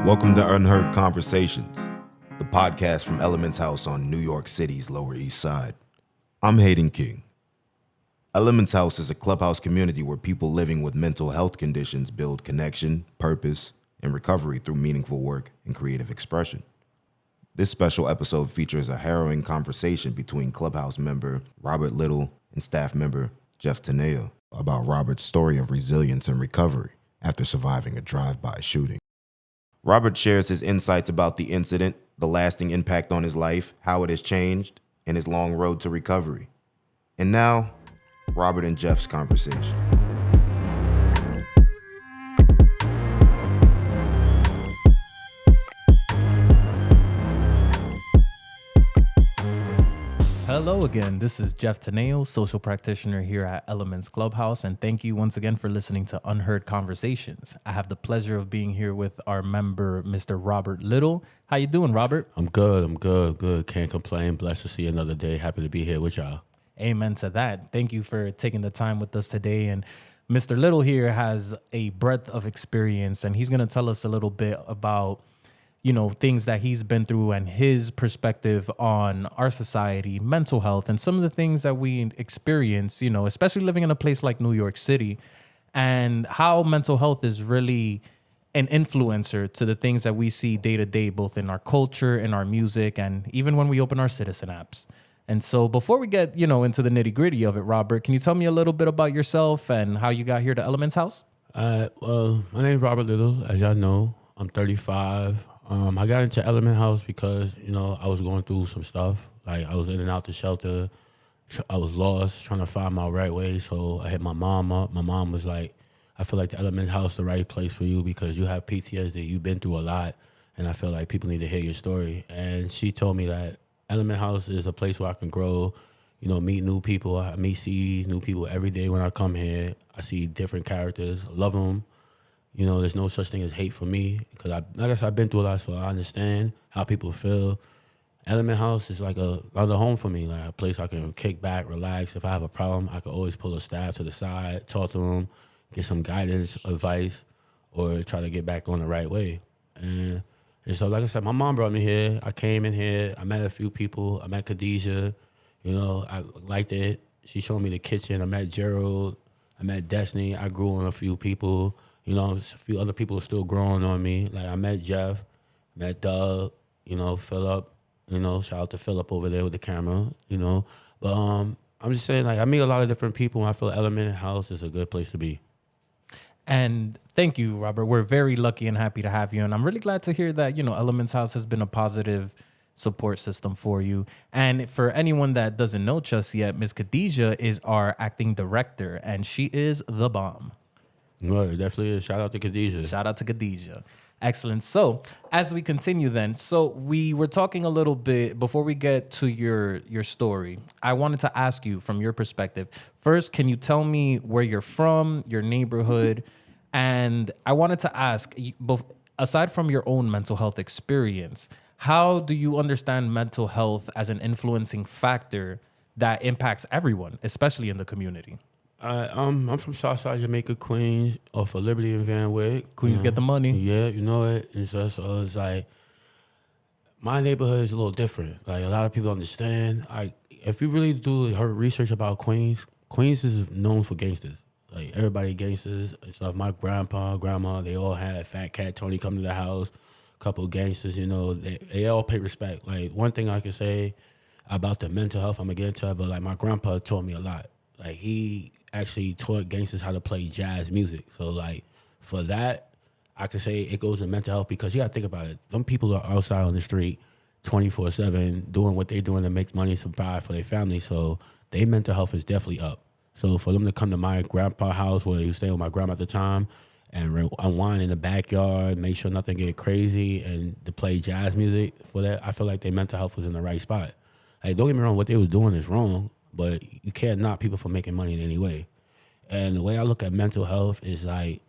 Welcome to Unheard Conversations, the podcast from Elements House on New York City's Lower East Side. I'm Hayden King. Elements House is a clubhouse community where people living with mental health conditions build connection, purpose, and recovery through meaningful work and creative expression. This special episode features a harrowing conversation between clubhouse member Robert Little and staff member Jeff Tineo about Robert's story of resilience and recovery after surviving a drive-by shooting. Robert shares his insights about the incident, the lasting impact on his life, how it has changed, and his long road to recovery. And now, Robert and Jeff's conversation. Hello again, this is Jeff Tineo, social practitioner here at Elements Clubhouse, and thank you once again for listening to Unheard Conversations. I have the pleasure of being here with our member, Mr. Robert Little. How you doing, Robert? I'm good. Can't complain. Blessed to see another day. Happy to be here with y'all. Amen to that. Thank you for taking the time with us today. And Mr. Little here has a breadth of experience, and he's going to tell us a little bit about things that he's been through and his perspective on our society, mental health, and some of the things that we experience, especially living in a place like New York City, and how mental health is really an influencer to the things that we see day to day, both in our culture, in our music, and even when we open our citizen apps. And so before we get, into the nitty gritty of it, Robert, can you tell me a little bit about yourself and how you got here to Elements House? Well, my name is Robert Little. As y'all know, I'm 35. I got into Element House because, I was going through some stuff. Like, I was in and out the shelter. I was lost, trying to find my right way. So I hit my mom up. My mom was like, I feel like the Element House is the right place for you because you have PTSD. You've been through a lot. And I feel like people need to hear your story. And she told me that Element House is a place where I can grow, meet new people. See new people every day when I come here. I see different characters, love them. There's no such thing as hate for me because I've been through a lot, so I understand how people feel. Element House is like another home for me, like a place I can kick back, relax. If I have a problem, I can always pull a staff to the side, talk to them, get some guidance, advice, or try to get back on the right way. And so, like I said, my mom brought me here. I came in here. I met a few people. I met Kadija. I liked it. She showed me the kitchen. I met Gerald. I met Destiny. I grew on a few people. A few other people are still growing on me. Like, I met Jeff, met Doug, Philip, shout out to Philip over there with the camera, But I'm just saying, like, I meet a lot of different people, and I feel Element House is a good place to be. And thank you, Robert. We're very lucky and happy to have you. And I'm really glad to hear that, Elements House has been a positive support system for you. And for anyone that doesn't know just yet, Ms. Kadija is our acting director, and she is the bomb. No, definitely is. Shout out to Kadija. Shout out to Kadija. Excellent. So as we continue then, so we were talking a little bit before we get to your story. I wanted to ask you from your perspective. First, can you tell me where you're from, your neighborhood? And I wanted to ask, aside from your own mental health experience, how do you understand mental health as an influencing factor that impacts everyone, especially in the community? I'm from Southside Jamaica, Queens, off of Liberty and Van Wyck. Queens get the money. Yeah, you know it. And so it's like, my neighborhood is a little different. Like, a lot of people understand. If you really do her research about Queens, Queens is known for gangsters. Like, everybody gangsters and stuff. My grandpa, grandma, they all had Fat Cat Tony come to the house. A couple of gangsters, they all pay respect. Like, one thing I can say about the mental health, I'm going to get into it, but, like, my grandpa taught me a lot. Like, he actually taught gangsters how to play jazz music. So, like, for that, I could say it goes to mental health because you got to think about it. Them people are outside on the street 24/7 doing what they're doing to make money, survive for their family. So their mental health is definitely up. So for them to come to my grandpa's house where he was staying with my grandma at the time and unwind in the backyard, make sure nothing get crazy, and to play jazz music for that, I feel like their mental health was in the right spot. Like, don't get me wrong, what they was doing is wrong, but you can't knock people for making money in any way. And the way I look at mental health is like,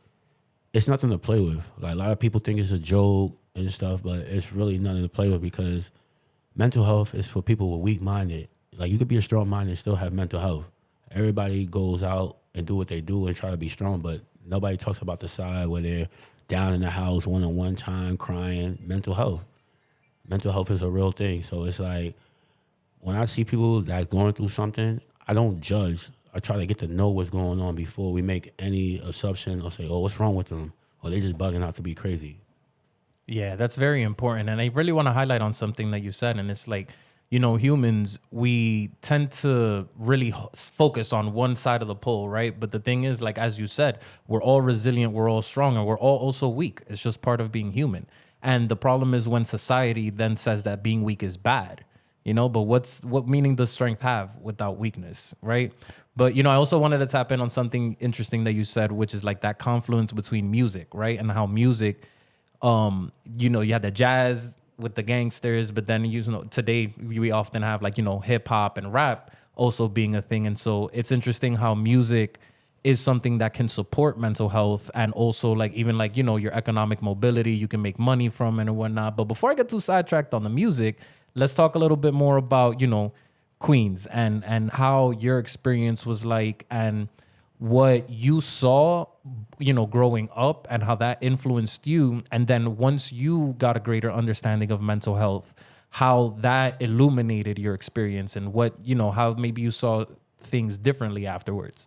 it's nothing to play with. Like, a lot of people think it's a joke and stuff, but it's really nothing to play with because mental health is for people who are weak-minded. Like, you could be a strong-minded and still have mental health. Everybody goes out and do what they do and try to be strong, but nobody talks about the side where they're down in the house one-on-one time, crying. Mental health is a real thing. So it's like, when I see people that going through something, I don't judge. I try to get to know what's going on before we make any assumption or say, oh, what's wrong with them? Or they just bugging out to be crazy. Yeah, that's very important. And I really want to highlight on something that you said. And it's like, you know, humans, we tend to really focus on one side of the pole, right? But the thing is, like, as you said, we're all resilient, we're all strong, and we're all also weak. It's just part of being human. And the problem is when society then says that being weak is bad, you know, but what meaning does strength have without weakness, right? But, you know, I also wanted to tap in on something interesting that you said, which is like that confluence between music, right? And how music, you know, you had the jazz with the gangsters, but then, you know, today we often have like, you know, hip hop and rap also being a thing. And so it's interesting how music is something that can support mental health and also like even like, you know, your economic mobility, you can make money from it and whatnot. But before I get too sidetracked on the music, let's talk a little bit more about, you know, Queens and how your experience was like and what you saw, you know, growing up and how that influenced you. And then once you got a greater understanding of mental health, how that illuminated your experience and what, you know, how maybe you saw things differently afterwards.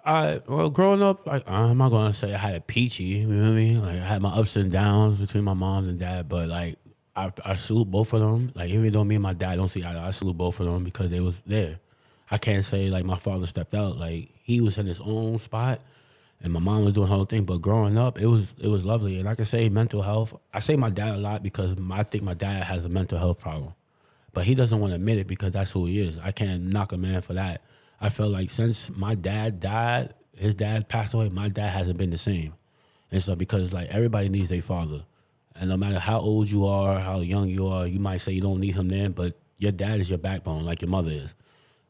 Well, growing up, I'm not going to say I had it peachy, you know what I mean? Like, I had my ups and downs between my mom and dad, but, like, I salute both of them. Like, even though me and my dad don't see eye to eye, I salute both of them because they was there. I can't say, like, my father stepped out. Like, he was in his own spot, and my mom was doing her own thing, but growing up, it was lovely. And I can say mental health. I say my dad a lot because I think my dad has a mental health problem, but he doesn't want to admit it because that's who he is. I can't knock a man for that. I felt like since my dad died, his dad passed away, my dad hasn't been the same. And so because like everybody needs their father. And no matter how old you are, how young you are, you might say you don't need him then, but your dad is your backbone like your mother is.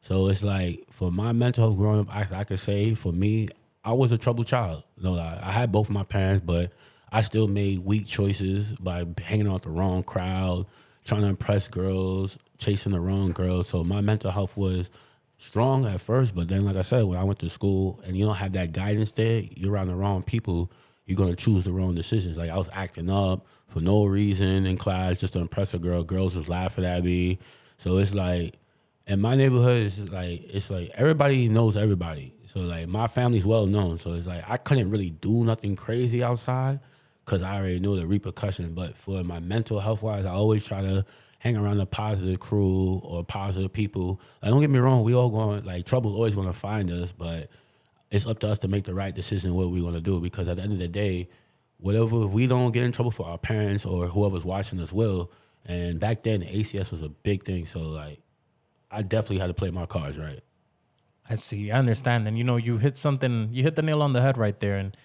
So it's like for my mental health growing up, I could say for me, I was a troubled child. No lie. I had both of my parents, but I still made weak choices by hanging out with the wrong crowd, trying to impress girls, chasing the wrong girls. So my mental health was strong at first, but then, like I said, when I went to school and you don't have that guidance there, you're around the wrong people, you're going to choose the wrong decisions. Like I was acting up for no reason in class just to impress a girl. Girls was laughing at me. So it's like, in my neighborhood, it's like everybody knows everybody. So like my family's well known. So it's like I couldn't really do nothing crazy outside because I already knew the repercussions. But for my mental health wise, I always try to hang around a positive crew or positive people. Like, don't get me wrong, we all going, like, trouble's always going to find us, but it's up to us to make the right decision what we're going to do, because at the end of the day, whatever, we don't get in trouble for our parents or whoever's watching us will. And back then, the ACS was a big thing, so, like, I definitely had to play my cards right. I see. I understand. And, you know, you hit the nail on the head right there. And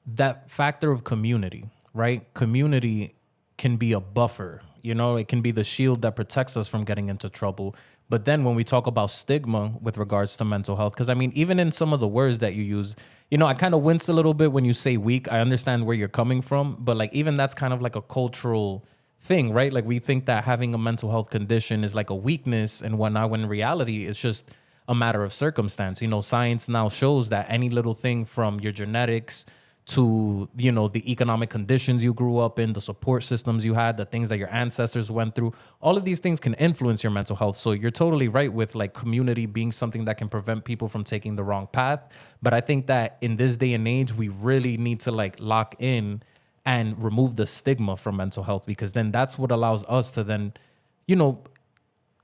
that factor of community, right? Community can be a buffer. You know, it can be the shield that protects us from getting into trouble. But then when we talk about stigma with regards to mental health, because I mean, even in some of the words that you use, you know, I kind of wince a little bit when you say weak. I understand where you're coming from, but like even that's kind of like a cultural thing, right? Like we think that having a mental health condition is like a weakness and whatnot, when in reality, it's just a matter of circumstance. You know, science now shows that any little thing from your genetics to, you know, the economic conditions you grew up in, the support systems you had, the things that your ancestors went through, all of these things can influence your mental health. So you're totally right with like community being something that can prevent people from taking the wrong path. But I think that in this day and age, we really need to like lock in and remove the stigma from mental health, because then that's what allows us to then, you know,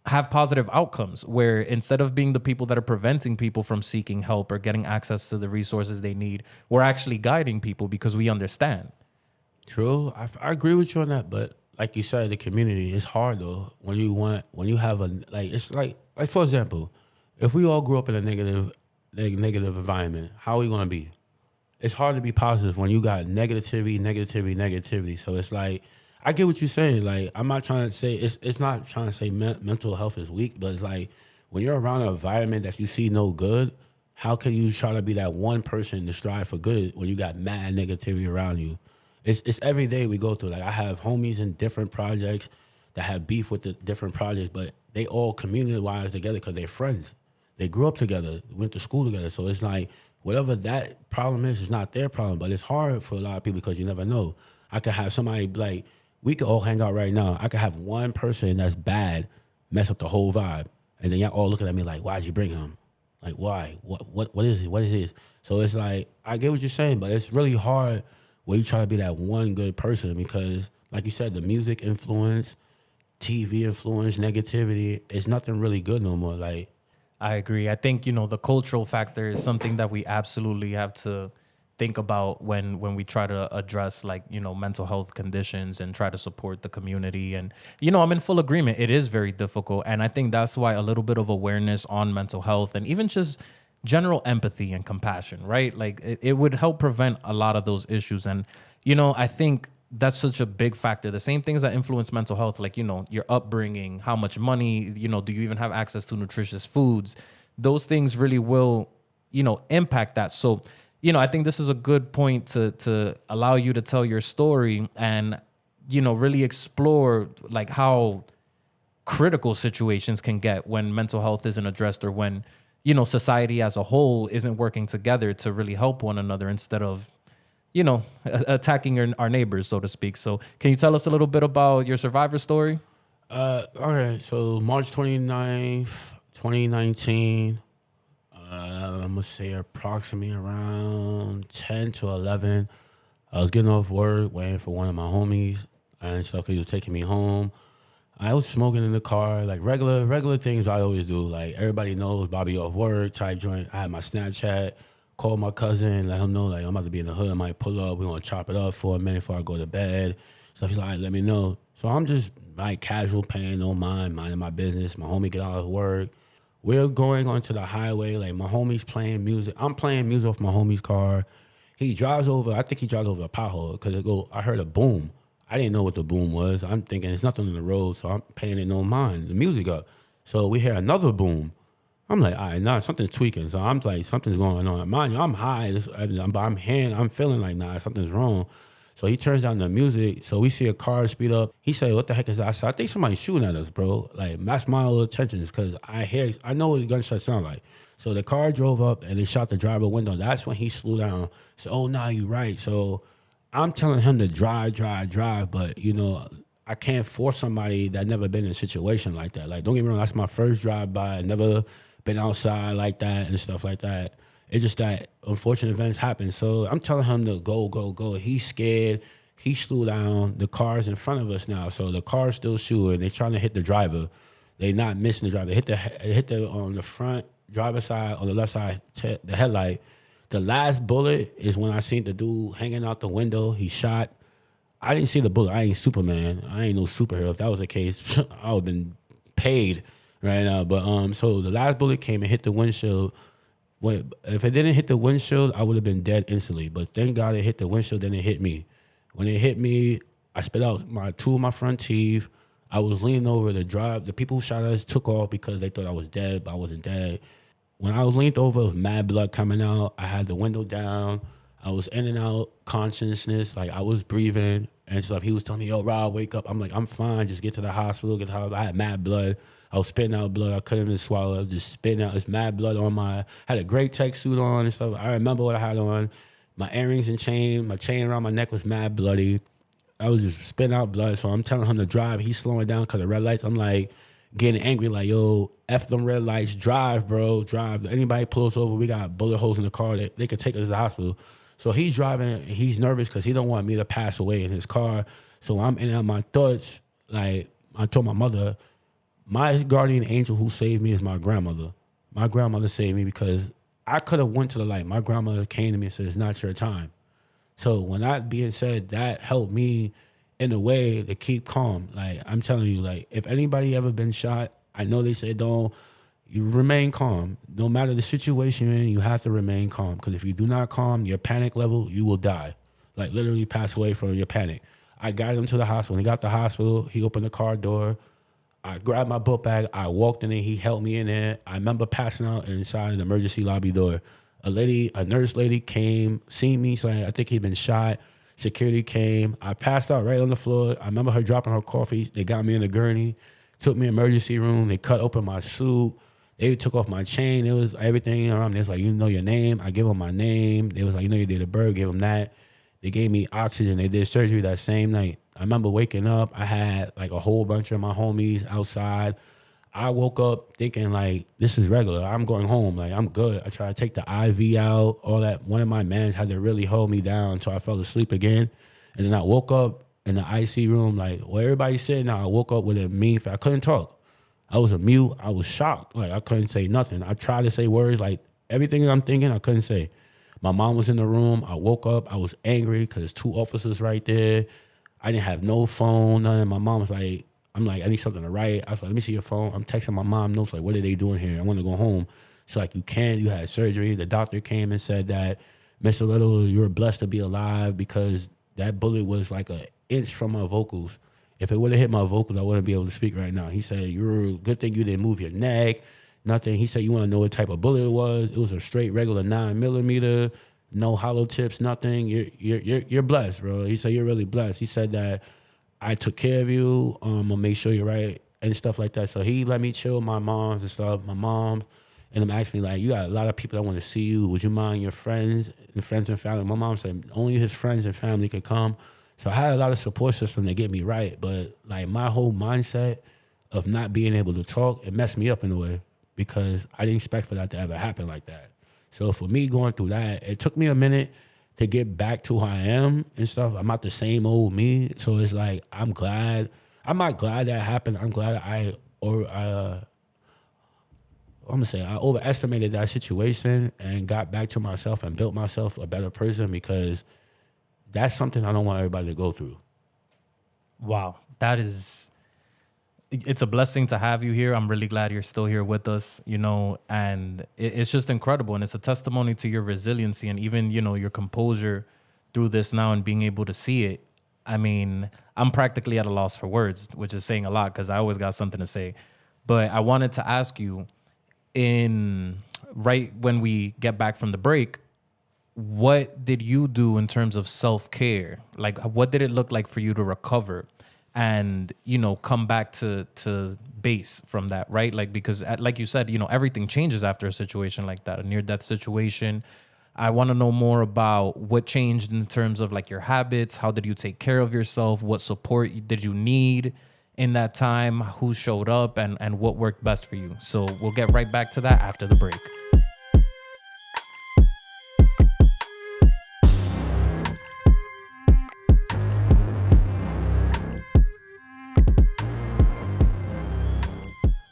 have positive outcomes, where instead of being the people that are preventing people from seeking help or getting access to the resources they need, we're actually guiding people because we understand. True. I agree with you on that. But like you said, the community is hard though. When you have a, like, it's like for example, if we all grew up in a negative environment, how are we going to be? It's hard to be positive when you got negativity. So it's like, I get what you're saying. Like, I'm not trying to say, it's not trying to say mental health is weak, but it's like, when you're around an environment that you see no good, how can you try to be that one person to strive for good when you got mad negativity around you? It's every day we go through. Like, I have homies in different projects that have beef with the different projects, but they all community-wise together because they're friends. They grew up together, went to school together. So it's like, whatever that problem is not their problem. But it's hard for a lot of people because you never know. I could have somebody like, we could all hang out right now. I could have one person that's bad mess up the whole vibe. And then y'all all looking at me like, why'd you bring him? Like, why? What is it? What is this? So it's like, I get what you're saying, but it's really hard when you try to be that one good person because, like you said, the music influence, TV influence, negativity, it's nothing really good no more. Like, I agree. I think, the cultural factor is something that we absolutely have to think about when we try to address mental health conditions and try to support the community. And, I'm in full agreement. It is very difficult. And I think that's why a little bit of awareness on mental health and even just general empathy and compassion, right? Like it would help prevent a lot of those issues. And, I think that's such a big factor. The same things that influence mental health, like, your upbringing, how much money, do you even have access to nutritious foods? Those things really will, impact that. So, I think this is a good point to allow you to tell your story and, really explore like how critical situations can get when mental health isn't addressed or when, society as a whole isn't working together to really help one another instead of, attacking our neighbors, so to speak. So can you tell us a little bit about your survivor story? All right. So March 29th, 2019, I'm going to say approximately around 10 to 11. I was getting off work, waiting for one of my homies and stuff. He was taking me home. I was smoking in the car, like regular things I always do. Like everybody knows Bobby off work type joint. I had my Snapchat, called my cousin, let him know like I'm about to be in the hood. I might pull up. We want to chop it up for a minute before I go to bed. So he's like, all right, let me know. So I'm just like casual paying no mind, minding my business. My homie get out of work. We're going onto the highway. Like my homie's playing music. I'm playing music off my homie's car. He drives over. I think he drives over a pothole because I heard a boom. I didn't know what the boom was. I'm thinking there's nothing on the road, so I'm paying it no mind. The music up. So we hear another boom. I'm like, all right, nah, something's tweaking. So I'm like, something's going on. Mind you, I'm high, but I'm feeling like, nah, something's wrong. So he turns down the music. So we see a car speed up. He said, what the heck is that? I said, I think somebody's shooting at us, bro. Like, that's my little attention because I know what the gunshot sound like. So the car drove up and they shot the driver window. That's when he slowed down. So, oh, nah, you right. So I'm telling him to drive, but, I can't force somebody that never been in a situation like that. Like, don't get me wrong, that's my first drive-by. I never been outside like that and stuff like that. It's just that unfortunate events happen. So I'm telling him to go. He's scared. He slowed down. The car's in front of us now. So the car's still shooting. They're trying to hit the driver. They're not missing the driver. They hit the on the front driver's side, on the left side, the headlight. The last bullet is when I seen the dude hanging out the window. He shot. I didn't see the bullet. I ain't Superman. I ain't no superhero. If that was the case, I would have been paid right now. But so the last bullet came and hit the windshield. If it didn't hit the windshield, I would have been dead instantly. But thank God it hit the windshield, then it hit me. When it hit me, I spit out two of my front teeth. I was leaning over the drive. The people who shot us took off because they thought I was dead, but I wasn't dead. When I was leaned over, it was mad blood coming out. I had the window down. I was in and out consciousness. Like, I was breathing and stuff. He was telling me, yo, Rob, wake up. I'm like, I'm fine. Just get to the hospital. I had mad blood. I was spitting out blood. I couldn't even swallow. I was just spitting out this mad blood on had a great tech suit on and stuff. I remember what I had on. My earrings and chain. My chain around my neck was mad bloody. I was just spitting out blood. So I'm telling him to drive. He's slowing down because of red lights. I'm like getting angry, like, yo, F them red lights. Drive, bro. Drive. Anybody pull us over, we got bullet holes in the car that they could take us to the hospital. So he's driving. He's nervous because he don't want me to pass away in his car. So I'm in and out my thoughts. Like, I told my mother, my guardian angel who saved me is my grandmother. My grandmother saved me because I could have went to the light. My grandmother came to me and said, it's not your time. So when that being said, that helped me in a way to keep calm. Like, I'm telling you, like, if anybody ever been shot, I know they say you remain calm. No matter the situation you're in, you have to remain calm. Because if you do not calm your panic level, you will die. Like, literally pass away from your panic. I got him to the hospital. When he got to the hospital, he opened the car door. I grabbed my book bag. I walked in there. He helped me in there. I remember passing out inside an emergency lobby door. A nurse lady came, seen me, saying I think he'd been shot. Security came. I passed out right on the floor. I remember her dropping her coffee. They got me in a gurney, took me emergency room. They cut open my suit. They took off my chain. It was everything around. They was like, you know your name. I give them my name. They was like, you know your date of birth. Give them that. They gave me oxygen. They did surgery that same night. I remember waking up. I had like a whole bunch of my homies outside. I woke up thinking like, this is regular. I'm going home. Like, I'm good. I tried to take the IV out, all that. One of my mans had to really hold me down until I fell asleep again. And then I woke up in the IC room, like where everybody's sitting. I woke up with a mean I couldn't talk. I was a mute. I was shocked. Like, I couldn't say nothing. I tried to say words, like everything I'm thinking, I couldn't say. My mom was in the room. I woke up. I was angry because there's 2 officers right there. I didn't have no phone, nothing. My mom was like, I'm like, I need something to write. I was like, let me see your phone. I'm texting my mom notes, like, what are they doing here? I want to go home. She's like, you had surgery. The doctor came and said that, Mr. Little, you're blessed to be alive because that bullet was like an inch from my vocals. If it would have hit my vocals, I wouldn't be able to speak right now. He said, you're good thing you didn't move your neck, nothing. He said, you want to know what type of bullet it was? It was a straight regular 9mm, no hollow tips, nothing. You're blessed, bro. He said, you're really blessed. He said that I took care of you. I'll make sure you're right and stuff like that. So he let me chill with my moms and stuff, and them asked me like, you got a lot of people that want to see you. Would you mind your friends and family? My mom said only his friends and family could come. So I had a lot of support system to get me right. But like my whole mindset of not being able to talk, it messed me up in a way because I didn't expect for that to ever happen like that. So for me going through that, it took me a minute to get back to who I am and stuff. I'm not the same old me. So it's like, I'm not glad that happened. I'm glad I overestimated that situation and got back to myself and built myself a better person because that's something I don't want everybody to go through. Wow. It's a blessing to have you here. I'm really glad you're still here with us, and it's just incredible. And it's a testimony to your resiliency and even, your composure through this now and being able to see it. I mean, I'm practically at a loss for words, which is saying a lot because I always got something to say. But I wanted to ask you, right when we get back from the break, what did you do in terms of self-care? Like, what did it look like for you to recover and, come back to base from that, right? Like, because like you said, everything changes after a situation like that, a near-death situation. I want to know more about what changed in terms of like your habits. How did you take care of yourself? What support did you need in that time? Who showed up and what worked best for you? So we'll get right back to that after the break.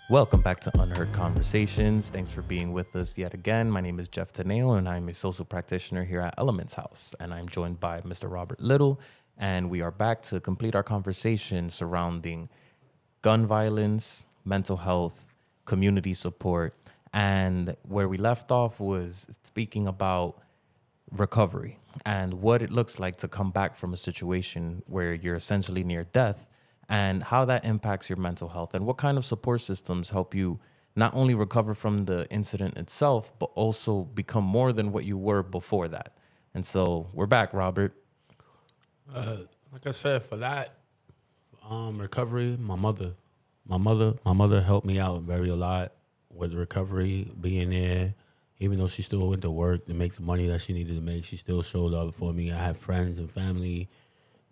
Welcome back to Unheard Conversations. Thanks for being with us yet again. My name is Jeff Tineo, and I'm a social practitioner here at Elements House. And I'm joined by Mr. Robert Little, and we are back to complete our conversation surrounding gun violence, mental health, community support. And where we left off was speaking about recovery and what it looks like to come back from a situation where you're essentially near death, and how that impacts your mental health and what kind of support systems help you not only recover from the incident itself, but also become more than what you were before that. And so we're back, Robert. Like I said, for that recovery, my mother helped me out a lot with recovery, being there. Even though she still went to work to make the money that she needed to make, she still showed up for me. I had friends and family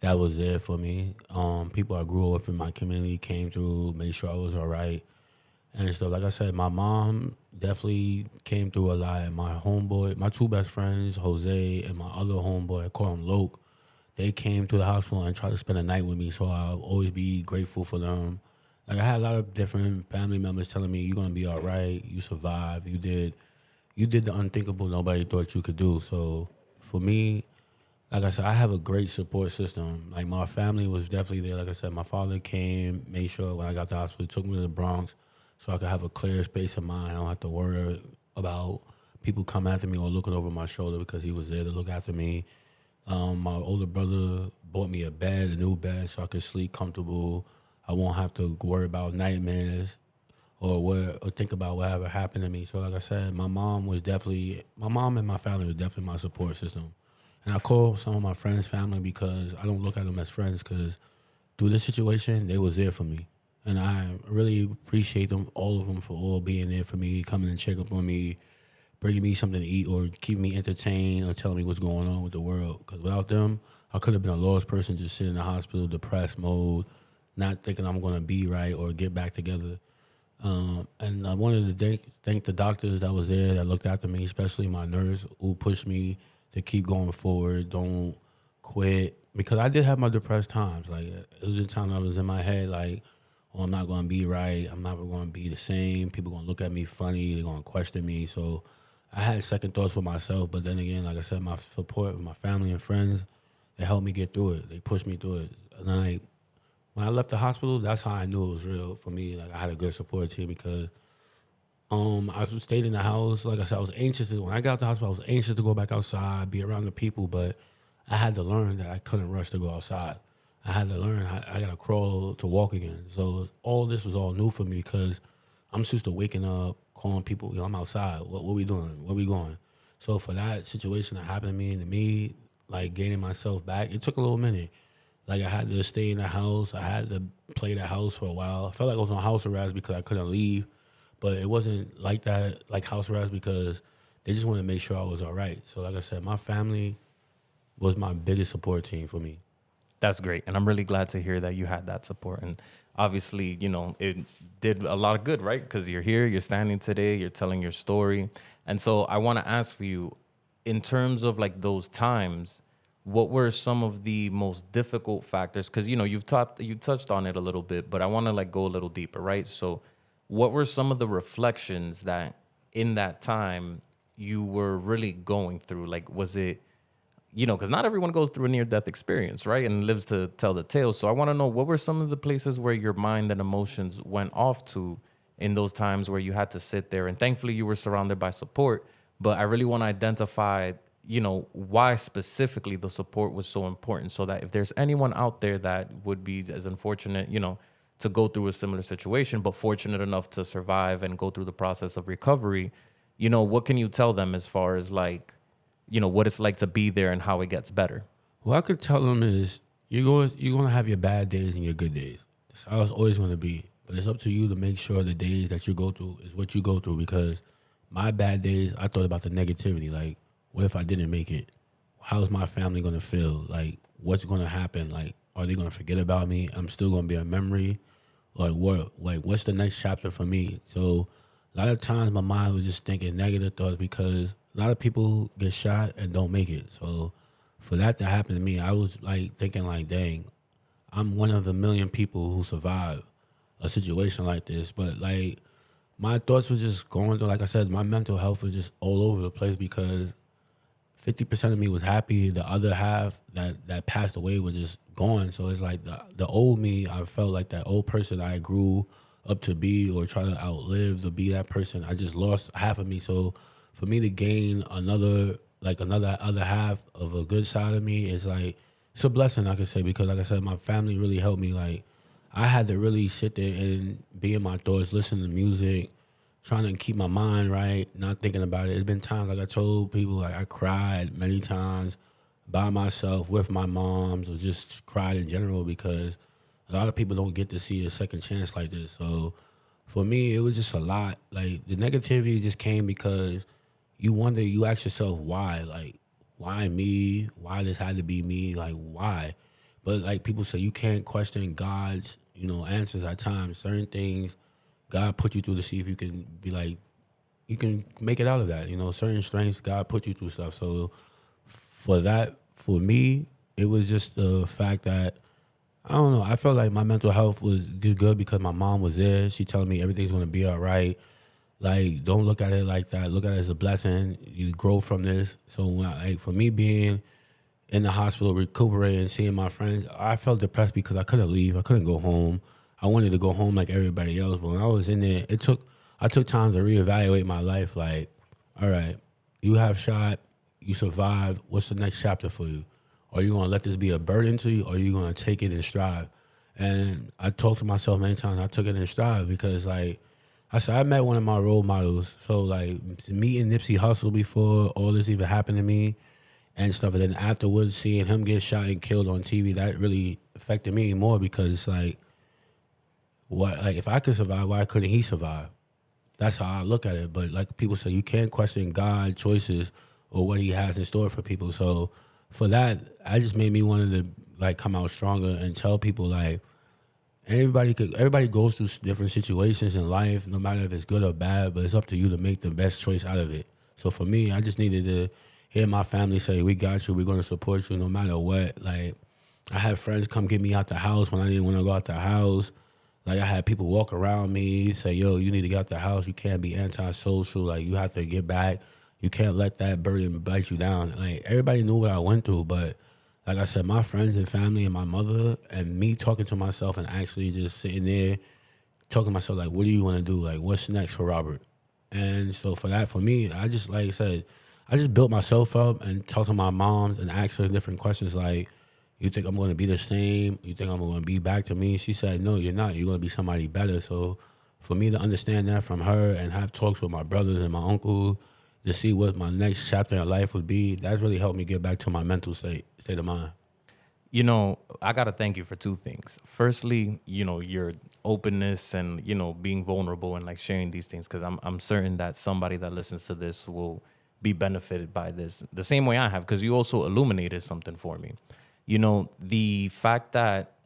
that was there for me. People I grew up in my community came through, made sure I was all right and stuff. Like I said, my mom definitely came through a lot. And my homeboy, my 2 best friends, Jose and my other homeboy, I call him Loke, they came to the hospital and tried to spend a night with me. So I'll always be grateful for them. Like I had a lot of different family members telling me, you're going to be all right. You survived. You did the unthinkable nobody thought you could do. So for me, like I said, I have a great support system. Like my family was definitely there. Like I said, my father came, made sure when I got to the hospital, took me to the Bronx so I could have a clear space of mind. I don't have to worry about people coming after me or looking over my shoulder because he was there to look after me. My older brother bought me a new bed so I could sleep comfortable. I won't have to worry about nightmares or think about whatever happened to me. So like I said, my mom and my family was definitely my support system. And I call some of my friends family because I don't look at them as friends because through this situation, they was there for me. And I really appreciate them, all of them, for all being there for me, coming and check up on me, bringing me something to eat or keeping me entertained or telling me what's going on with the world. Because without them, I could have been a lost person just sitting in the hospital, depressed mode, not thinking I'm going to be right or get back together. And I wanted to thank the doctors that was there that looked after me, especially my nurse who pushed me to keep going forward, don't quit. Because I did have my depressed times. Like, it was a time I was in my head, like, oh, I'm not going to be right. I'm not going to be the same. People going to look at me funny. They're going to question me. So I had second thoughts for myself. But then again, like I said, my support with my family and friends, they helped me get through it. They pushed me through it. And then, when I left the hospital, that's how I knew it was real for me. Like, I had a good support team because I stayed in the house. Like I said, I was anxious. When I got out the hospital, I was anxious to go back outside, be around the people, but I had to learn that I couldn't rush to go outside. I had to learn I got to crawl to walk again. So all this was all new for me because I'm used to waking up, calling people, I'm outside. What we doing? Where we going? So for that situation that happened to me, like gaining myself back, it took a little minute. Like, I had to stay in the house. I had to play the house for a while. I felt like I was on house arrest because I couldn't leave. But it wasn't like that, like house arrest, because they just wanted to make sure I was all right. So like I said, my family was my biggest support team for me. That's great. And I'm really glad to hear that you had that support. And obviously, it did a lot of good, right? Because you're here, you're standing today, you're telling your story. And so I want to ask for you, in terms of like those times, what were some of the most difficult factors? Because, you touched on it a little bit, but I want to like go a little deeper, right? So what were some of the reflections that in that time you were really going through? Like, was it, because not everyone goes through a near-death experience, right? And lives to tell the tale. So I want to know, what were some of the places where your mind and emotions went off to in those times where you had to sit there? And thankfully you were surrounded by support, but I really want to identify why specifically the support was so important, so that if there's anyone out there that would be as unfortunate, to go through a similar situation, but fortunate enough to survive and go through the process of recovery, what can you tell them as far as like, what it's like to be there and how it gets better? What I could tell them is you're going to have your bad days and your good days. That's how it's always going to be. But it's up to you to make sure the days that you go through is what you go through, because my bad days, I thought about the negativity. Like, what if I didn't make it? How's my family going to feel? Like, what's going to happen? Like, are they going to forget about me? I'm still going to be a memory. Like, what? Like, what's the next chapter for me? So a lot of times my mind was just thinking negative thoughts, because a lot of people get shot and don't make it. So for that to happen to me, I was like thinking like, dang, I'm one of a million people who survived a situation like this. But like, my thoughts were just going through, like I said, my mental health was just all over the place, because 50% of me was happy. The other half that passed away was just gone. So it's like the old me, I felt like that old person I grew up to be or try to outlive to be that person. I just lost half of me. So for me to gain another other half of a good side of me is like, it's a blessing, I could say, because like I said, my family really helped me. Like, I had to really sit there and be in my thoughts, listen to music, trying to keep my mind right, not thinking about it. There's been times, like I told people, like I cried many times by myself with my moms, or just cried in general, because a lot of people don't get to see a second chance like this. So for me, it was just a lot. Like, the negativity just came because you ask yourself why? Like, why me? Why this had to be me? Like, why? But like people say, you can't question God's, answers at times. Certain things God put you through to see if you can be like, you can make it out of that. Certain strengths, God put you through stuff. So for me, it was just the fact that, I don't know, I felt like my mental health was just good because my mom was there. She telling me everything's going to be all right. Like, don't look at it like that. Look at it as a blessing. You grow from this. So for me being in the hospital, recuperating, seeing my friends, I felt depressed because I couldn't leave. I couldn't go home. I wanted to go home like everybody else, but when I was in there, I took time to reevaluate my life. Like, all right, you have shot, you survived. What's the next chapter for you? Are you gonna let this be a burden to you, or are you gonna take it and strive? And I talked to myself many times. I took it and strive because, like I said, I met one of my role models. So like meeting Nipsey Hussle before all this even happened to me and stuff, and then afterwards seeing him get shot and killed on TV, that really affected me more, because it's like, what, like, if I could survive, why couldn't he survive? That's how I look at it. But like people say, you can't question God's choices or what he has in store for people. So for that, I just made me wanted to like come out stronger and tell people like everybody goes through different situations in life, no matter if it's good or bad, but it's up to you to make the best choice out of it. So for me, I just needed to hear my family say, we got you, we're gonna support you no matter what. Like I had friends come get me out the house when I didn't want to go out the house. Like I had people walk around me, say, yo, you need to get out the house. You can't be antisocial. Like you have to get back. You can't let that burden bite you down. Like everybody knew what I went through, but like I said, my friends and family and my mother and me talking to myself and actually just sitting there talking to myself like, what do you want to do? Like what's next for Robert? And so for that, for me, I just, like I said, I just built myself up and talked to my moms and asked her different questions like, you think I'm going to be the same? You think I'm going to be back to me? She said, no, you're not. You're going to be somebody better. So for me to understand that from her and have talks with my brothers and my uncle to see what my next chapter in life would be, that's really helped me get back to my mental state of mind. You know, I got to thank you for two things. Firstly, you know, your openness and, you know, being vulnerable and like sharing these things, because I'm certain that somebody that listens to this will be benefited by this the same way I have, because you also illuminated something for me. You know, the fact that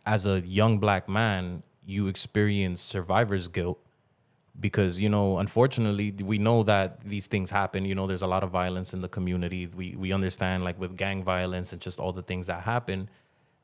as a young black man, you experience survivor's guilt because, you know, unfortunately, we know that these things happen. You know, there's a lot of violence in the community. We understand, like, with gang violence and just all the things that happen,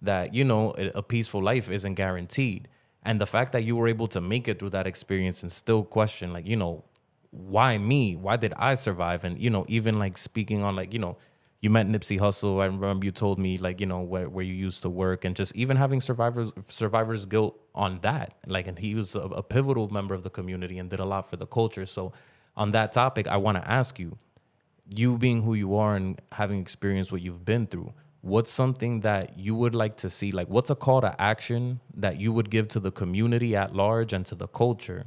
that, you know, a peaceful life isn't guaranteed. And the fact that you were able to make it through that experience and still question, like, you know, why me? Why did I survive? And, you know, even, like, speaking on, like, you know, you met Nipsey Hussle. I remember you told me, like, you know, where you used to work, and just even having survivor's guilt on that. Like, and he was a pivotal member of the community and did a lot for the culture. So on that topic, I want to ask you, you being who you are and having experienced what you've been through, what's something that you would like to see? Like, what's a call to action that you would give to the community at large and to the culture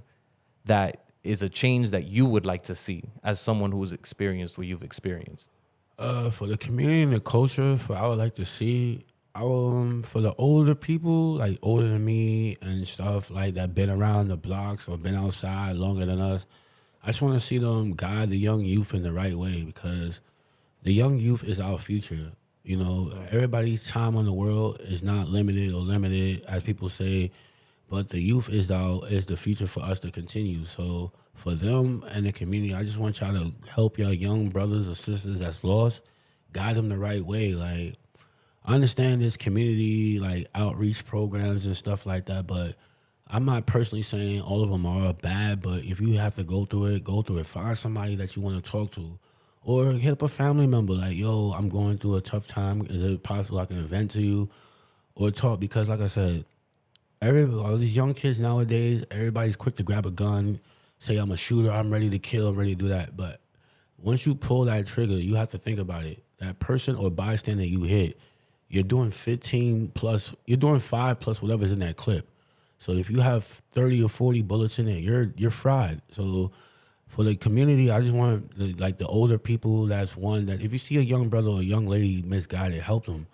that is a change that you would like to see as someone who's experienced what you've experienced? For the community and the culture, I would like to see, for the older people, like older than me and stuff, like that been around the blocks or been outside longer than us, I just want to see them guide the young youth in the right way, because the young youth is our future. You know, everybody's time on the world is not limited, as people say, but the youth is the future for us to continue. So for them and the community, I just want y'all to help your young brothers or sisters that's lost, guide them the right way. Like, I understand this community, like, outreach programs and stuff like that, but I'm not personally saying all of them are bad, but if you have to go through it. Find somebody that you want to talk to, or hit up a family member like, yo, I'm going through a tough time. Is it possible I can vent to you or talk? Because like I said, all these young kids nowadays, everybody's quick to grab a gun, say I'm a shooter, I'm ready to kill, I'm ready to do that. But once you pull that trigger, you have to think about it. That person or bystander you hit, you're doing 15 plus, you're doing 5 plus whatever's in that clip. So if you have 30 or 40 bullets in it, you're fried. So for the community, I just want the older people, that's one that if you see a young brother or a young lady misguided, help them.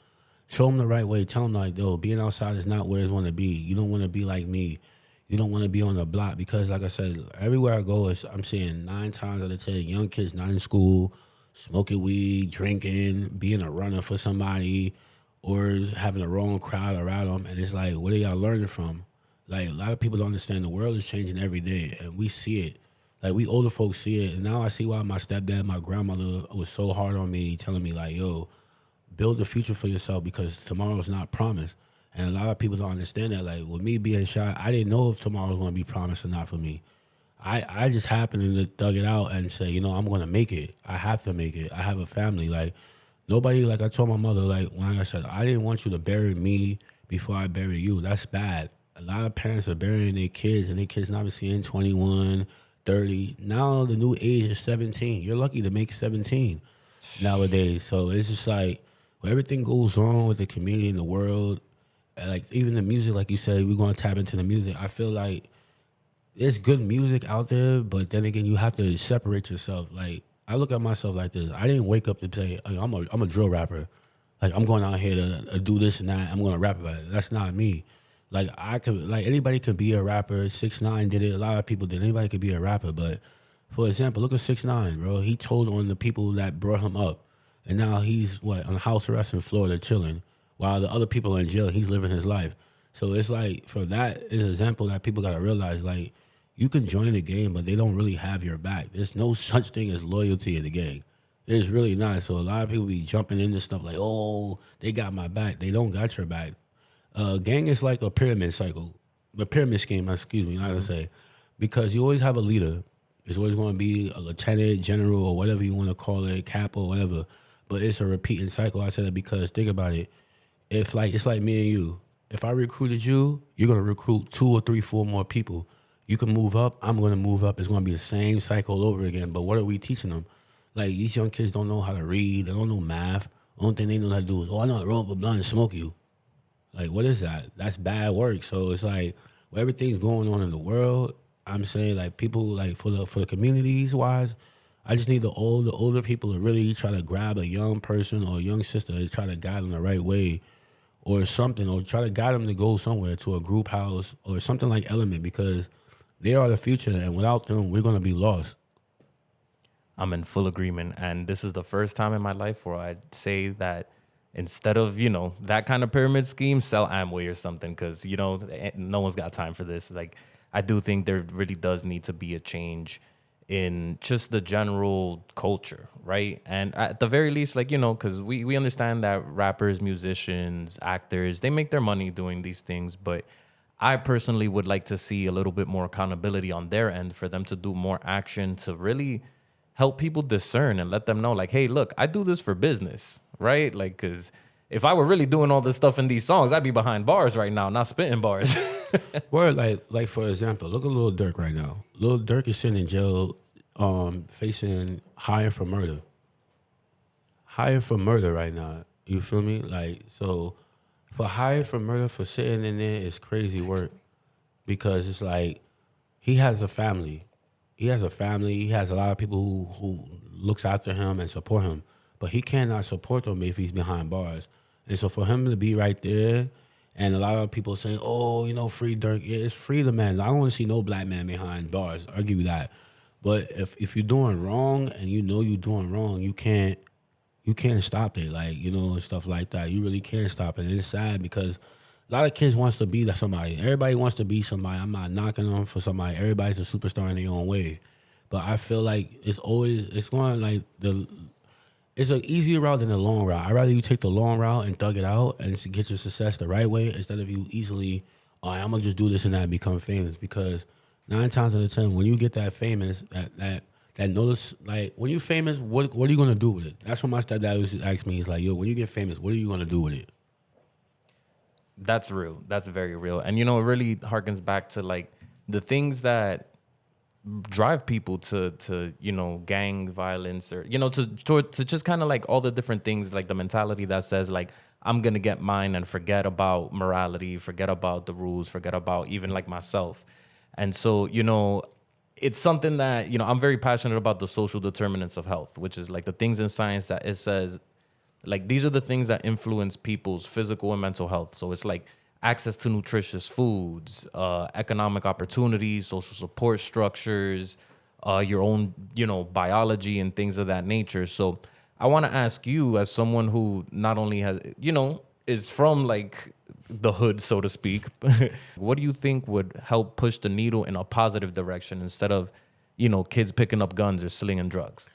Show them the right way. Tell them, like, yo, being outside is not where it's want to be. You don't want to be like me. You don't want to be on the block, because, like I said, everywhere I go, I'm seeing 9 times out of 10 young kids not in school, smoking weed, drinking, being a runner for somebody, or having the wrong crowd around them. And it's like, what are y'all learning from? Like, a lot of people don't understand the world is changing every day, and we see it. Like, we older folks see it. And now I see why my stepdad, my grandmother was so hard on me, telling me, like, yo, build the future for yourself, because tomorrow's not promised. And a lot of people don't understand that. Like, with me being shot, I didn't know if tomorrow's going to be promised or not for me. I just happened to thug it out and say, you know, I'm going to make it. I have to make it. I have a family. Like, nobody, like I told my mother, like, when I said, I didn't want you to bury me before I bury you. That's bad. A lot of parents are burying their kids, and their kids not seeing 21, 30. Now the new age is 17. You're lucky to make 17 nowadays. So it's just like, when everything goes wrong with the community and the world, like even the music, like you said, we're going to tap into the music. I feel like there's good music out there, but then again, you have to separate yourself. Like, I look at myself like this. I didn't wake up to say, I'm a drill rapper. Like, I'm going out here to do this and that. I'm going to rap about it. That's not me. Like anybody could be a rapper. 6ix9ine did it. A lot of people did. Anybody could be a rapper. But for example, look at 6ix9ine, bro. He told on the people that brought him up, and now he's on house arrest in Florida chilling, while the other people are in jail. He's living his life. So it's like, for that is an example that people gotta realize, like, you can join the game, but they don't really have your back. There's no such thing as loyalty in the gang. It's really not. So a lot of people be jumping into stuff like, oh, they got my back. They don't got your back. Gang is like a pyramid cycle, a pyramid scheme, excuse me, not to say, because you always have a leader. It's always going to be a lieutenant, general, or whatever you want to call it, capo, or whatever. But it's a repeating cycle. I said it because think about it. It's like me and you. If I recruited you, you're going to recruit 2 or 3, 4 more people. You can move up. I'm going to move up. It's going to be the same cycle over again. But what are we teaching them? Like, these young kids don't know how to read. They don't know math. Only thing they know how to do is, I know how to roll up a blunt and smoke you. Like, what is that? That's bad work. So it's like, with everything's going on in the world, I'm saying, like, people, like, for the communities wise, I just need the older people to really try to grab a young person or a young sister and try to guide them the right way or something, or try to guide them to go somewhere, to a group house or something like Element, because they are the future, and without them, we're going to be lost. I'm in full agreement. And this is the first time in my life where I'd say that instead of, that kind of pyramid scheme, sell Amway or something, because, no one's got time for this. Like, I do think there really does need to be a change in just the general culture, right? And at the very least, like, because we understand that rappers, musicians, actors, they make their money doing these things, but I personally would like to see a little bit more accountability on their end for them to do more action to really help people discern and let them know, like, hey, look, I do this for business, right? Like, because if I were really doing all this stuff in these songs, I'd be behind bars right now, not spitting bars. Word, like for example, look at Lil Durk right now. Lil Durk is sitting in jail, facing hired for murder. Hired for murder right now. You feel me? Like, so for hired for murder, for sitting in there is crazy work, because it's like he has a family. He has a family. He has a lot of people who looks after him and support him. But he cannot support them if he's behind bars. And so for him to be right there, and a lot of people saying, oh, free Durk. Yeah, it's free the man. I don't want to see no black man behind bars. I'll give you that. But if you're doing wrong and you're doing wrong, you can't stop it. Like, stuff like that. You really can't stop it. And it's sad because a lot of kids wants to be somebody. Everybody wants to be somebody. I'm not knocking on for somebody. Everybody's a superstar in their own way. But I feel like it's going like it's an easier route than the long route. I'd rather you take the long route and thug it out and get your success the right way, instead of you easily, all right, I'm going to just do this and that and become famous. Because 9 times out of 10, when you get that famous, that notice, like, when you're famous, what are you going to do with it? That's what my stepdad used to ask me. He's like, yo, when you get famous, what are you going to do with it? That's real. That's very real. And, it really harkens back to, like, the things that drive people to gang violence, or, to just kind of like all the different things, like the mentality that says, like, I'm going to get mine and forget about morality, forget about the rules, forget about even like myself. And so, it's something that, I'm very passionate about, the social determinants of health, which is like the things in science that it says, like, these are the things that influence people's physical and mental health. So it's like access to nutritious foods, economic opportunities, social support structures, your own, biology and things of that nature. So I want to ask you, as someone who not only has, is from like the hood, so to speak, what do you think would help push the needle in a positive direction instead of, kids picking up guns or slinging drugs?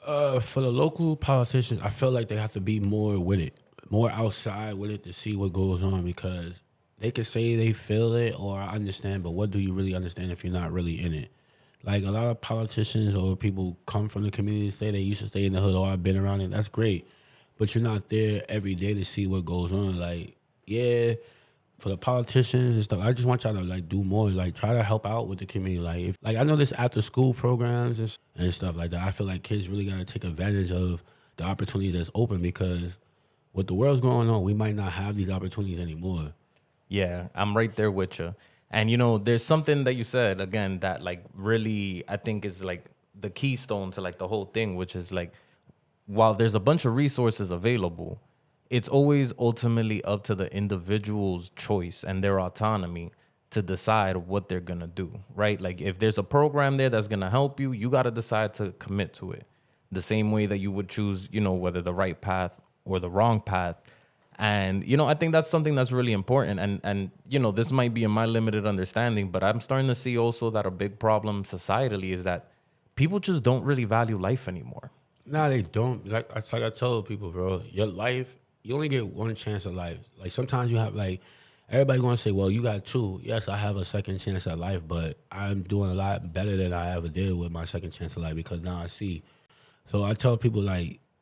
For the local politicians, I feel like they have to be more with it, more outside with it to see what goes on, because they could say they feel it or I understand, but what do you really understand if you're not really in it? Like, a lot of politicians or people come from the community, say they used to stay in the hood, or I've been around it. That's great, but you're not there every day to see what goes on. Like, yeah, for the politicians and stuff, I just want y'all to like do more, like try to help out with the community. Like I know this after school programs and stuff like that. I feel like kids really got to take advantage of the opportunity that's open, because with the world's going on, we might not have these opportunities anymore. Yeah, I'm right there with you. And there's something that you said again that like really I think is like the keystone to like the whole thing, which is like, while there's a bunch of resources available, it's always ultimately up to the individual's choice and their autonomy to decide what they're going to do, right? Like if there's a program there that's going to help you, you got to decide to commit to it. The same way that you would choose, whether the right path or the wrong path. And, I think that's something that's really important. And this might be in my limited understanding, but I'm starting to see also that a big problem societally is that people just don't really value life anymore. Nah, they don't. Like I told people, bro, your life, you only get one chance at life. Like sometimes you have everybody gonna say, well, you got two. Yes, I have a second chance at life, but I'm doing a lot better than I ever did with my second chance at life because now I see. So I tell people,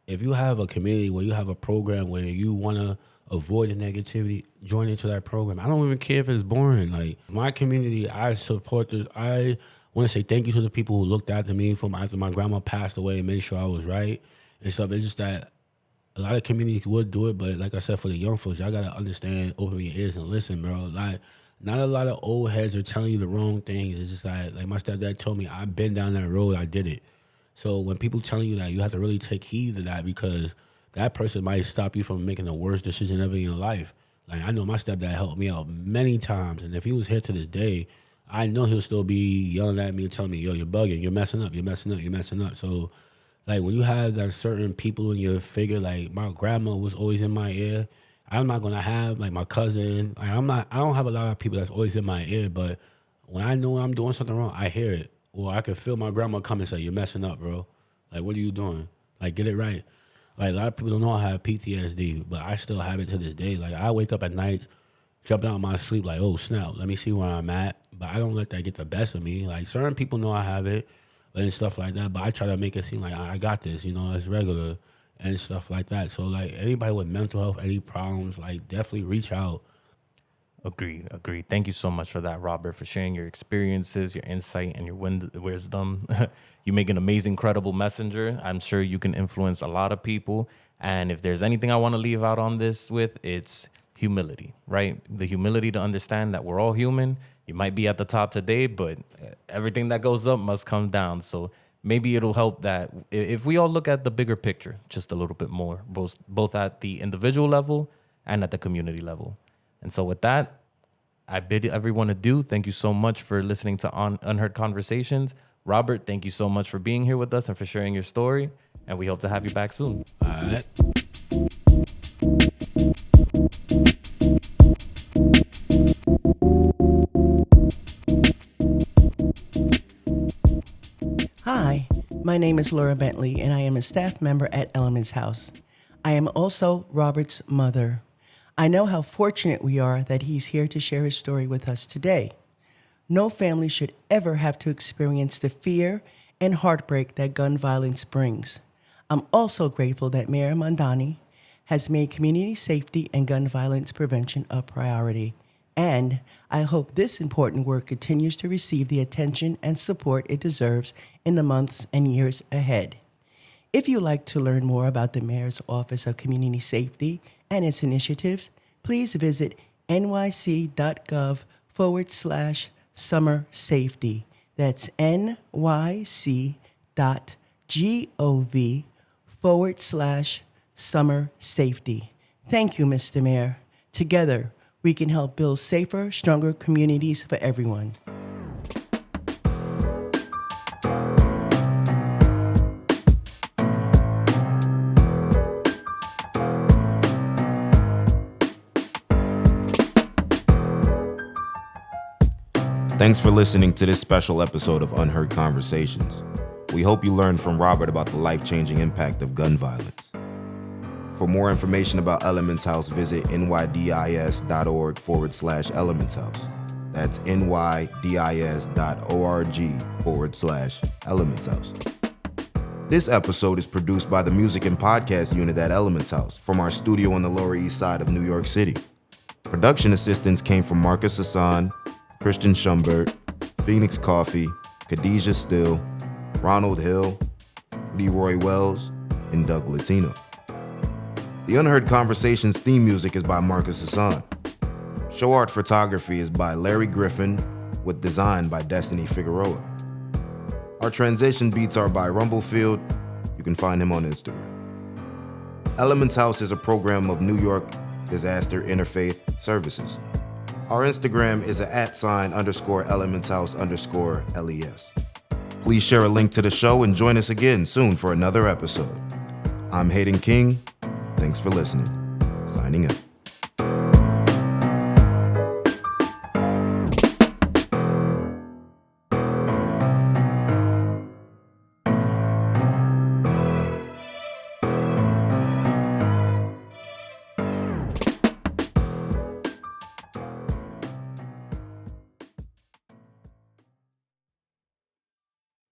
if you have a community where you have a program where you want to avoid the negativity, join into that program. I don't even care if it's boring. Like my community, I want to say thank you to the people who looked after me from after my grandma passed away and made sure I was right and stuff. It's just that a lot of communities would do it, but like I said, for the young folks, y'all got to understand, open your ears and listen, bro. Not a lot of old heads are telling you the wrong things. It's just like my stepdad told me, I've been down that road, I did it. So when people telling you that, you have to really take heed to that because that person might stop you from making the worst decision ever in your life. I know my stepdad helped me out many times, and if he was here to this day, I know he'll still be yelling at me and telling me, yo, you're bugging, you're messing up. So, when you have that certain people in your figure, my grandma was always in my ear. I'm not gonna have my cousin. I don't have a lot of people that's always in my ear, but when I know I'm doing something wrong, I hear it. Or I can feel my grandma come and say, you're messing up, bro. What are you doing? Get it right. A lot of people don't know I have PTSD, but I still have it to this day. I wake up at night, jumping out of my sleep, oh, snap, let me see where I'm at. But I don't let that get the best of me. Certain people know I have it and stuff like that, but I try to make it seem like I got this, it's regular and stuff like that. So, anybody with mental health, any problems, definitely reach out. Agreed. Thank you so much for that, Robert, for sharing your experiences, your insight, and your wisdom. You make an amazing, credible messenger. I'm sure you can influence a lot of people. And if there's anything I want to leave out on this with, it's humility, right? The humility to understand that we're all human. You might be at the top today, but everything that goes up must come down. So maybe it'll help that if we all look at the bigger picture just a little bit more, both at the individual level and at the community level. And so with that, I bid everyone adieu. Thank you so much for listening to Unheard Conversations. Robert, thank you so much for being here with us and for sharing your story. And we hope to have you back soon. All right. Hi, my name is Laura Bentley, and I am a staff member at Elements House. I am also Robert's mother. I know how fortunate we are that he's here to share his story with us today. No family should ever have to experience the fear and heartbreak that gun violence brings. I'm also grateful that Mayor Mamdani has made community safety and gun violence prevention a priority. And I hope this important work continues to receive the attention and support it deserves in the months and years ahead. If you'd like to learn more about the Mayor's Office of Community Safety and its initiatives, please visit nyc.gov/summer safety. That's nyc.gov/summer safety. Thank you, Mr. Mayor. Together, we can help build safer, stronger communities for everyone. Thanks for listening to this special episode of Unheard Conversations. We hope you learned from Robert about the life-changing impact of gun violence. For more information about Elements House, visit nydis.org/Elements House. That's nydis.org/Elements House. This episode is produced by the music and podcast unit at Elements House from our studio on the Lower East Side of New York City. Production assistance came from Marcus Hassan, Khristian Schumbert, Phoenix Coffee, Kadija Still, Ronald Hill, Leroy Wells, and Doug Latino. The Unheard Conversations theme music is by Marcus Hassan. Show art photography is by Larry Griffin, with design by Destiny Figaroa. Our transition beats are by Rumblefield. You can find him on Instagram. Elements House is a program of New York Disaster Interfaith Services. Our Instagram is @sign_elementshouse_LES. Please share a link to the show and join us again soon for another episode. I'm Hayden King. Thanks for listening. Signing out.